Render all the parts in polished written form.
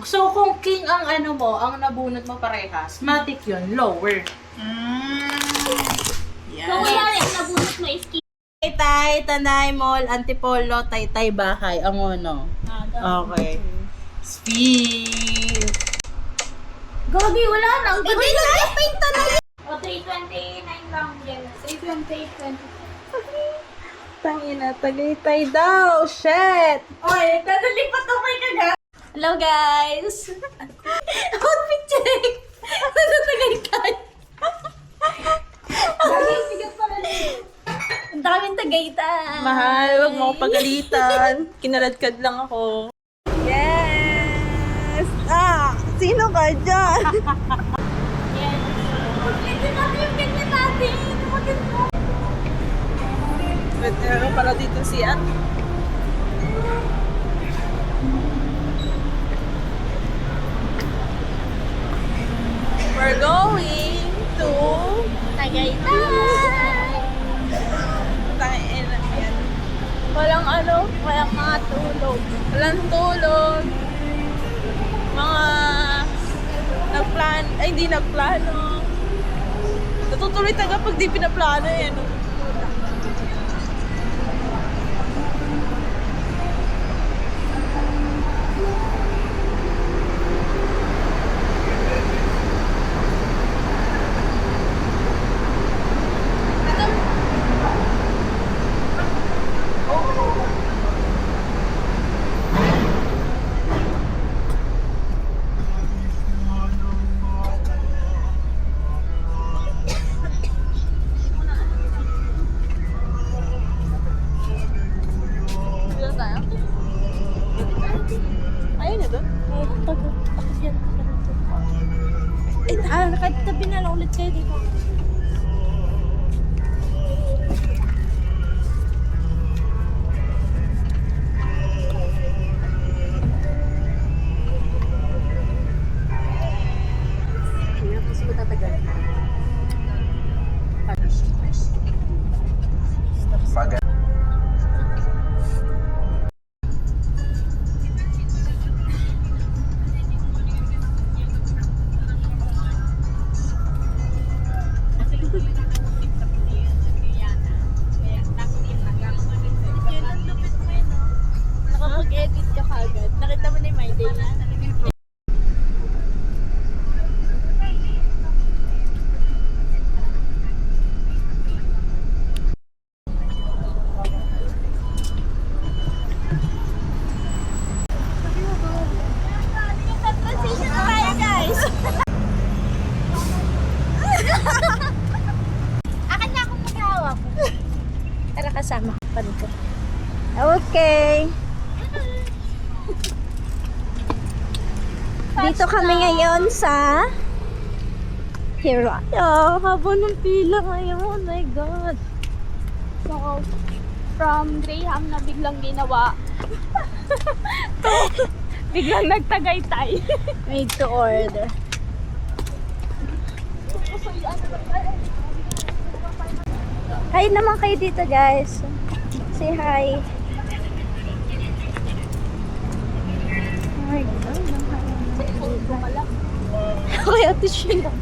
So, kung king ang ano mo, ang nabunot mo parehas, matic yun, lower. So, wala rin, nabunot mo is king. Tay, Tanay, Mall, Antipolo, Taytay, Bahay, ang uno. Okay. Speed. Gagi, wala na. Ang Hindi lang yung paint Tanay. O, 329 lang yan. 328, 20. Tangina, Tagaytay daw. Shit. Oy, dadalipat ako kay kaga. Hello, guys. Outfit check. Tagaytay. Gagi, sigat pala rin. Ang daming Tagaytay. Mahal, wag mo ko pagalitan. Kinaladkad lang ako. Yes! Sino ka dyan? Yan. Hindi natin yung ganyan natin. Maganda. Meron pala dito si At. We're going to Tagaytay. Tangina yan. Walang ano, walang mga tulog. Walang tulog. Mga nagplan, ay hindi nagplano. Natutuloy taga pag di pinaplano yan. Dito tayo? Ayun na doon? Takot yan. Nakatabi na lang ulit kayo dito. Kaya kasi matatagal. Nakapag-edit ka kagad. Nakita mo na yung my day na. Transition na tayo, guys! Akan na akong maghahawak. Tara, kasama ka dito. Okay. Dito kami ngayon sa Hiraya. Haba ng pila ngayon. Oh my God. So, from Graham na biglang ginawa to biglang nagtagaytay. Made to order. Hi naman kayo dito, guys. Say hi. Oh my God. Kaya ito siya yung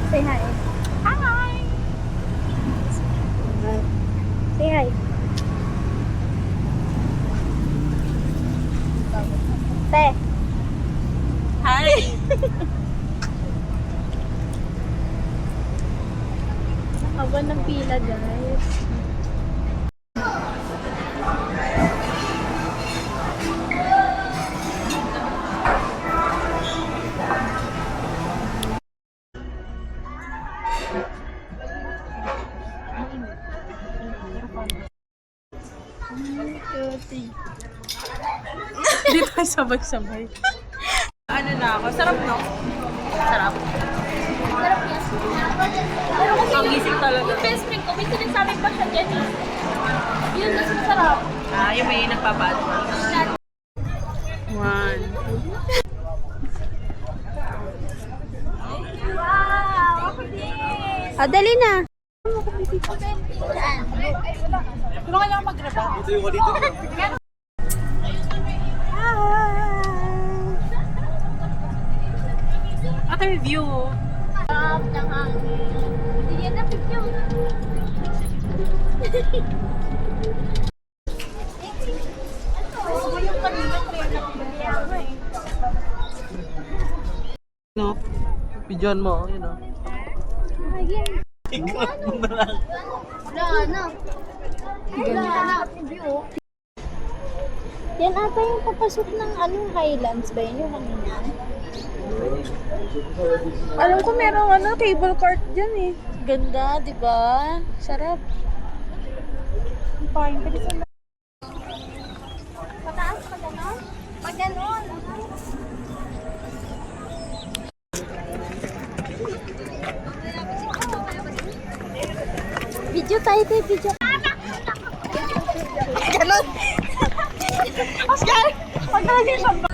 Say hi. Hi! Say hi. Te. Hi! Haba ng pila, guys. Hindi tayo sabay-sabay. Ano na ako? Sarap, no? Sarap. Sarap yan. Pero kasi Ang gising talaga. yung best friend ko, may sinasabi pa siya dyan eh. Yun, mas masarap. Yung may nagpapa-advance. One. Ah, dali na. Tulungan lang mag-graba. Ate, may view. Sarap ng hangin. Hindi yan na picture. No? Pigeon mo, yun o. Wala na. Wala na. View. Yan ata yung papasok ng Highlands ba yun yung kanina? Alam ko merong cable cart dyan eh. Ganda, di ba? Sarap. Fine, pwede sa Pataas pa gano'n? Pag gano'n. Video tayo, video. ganon. Oscar! Pag nalagay siya ba?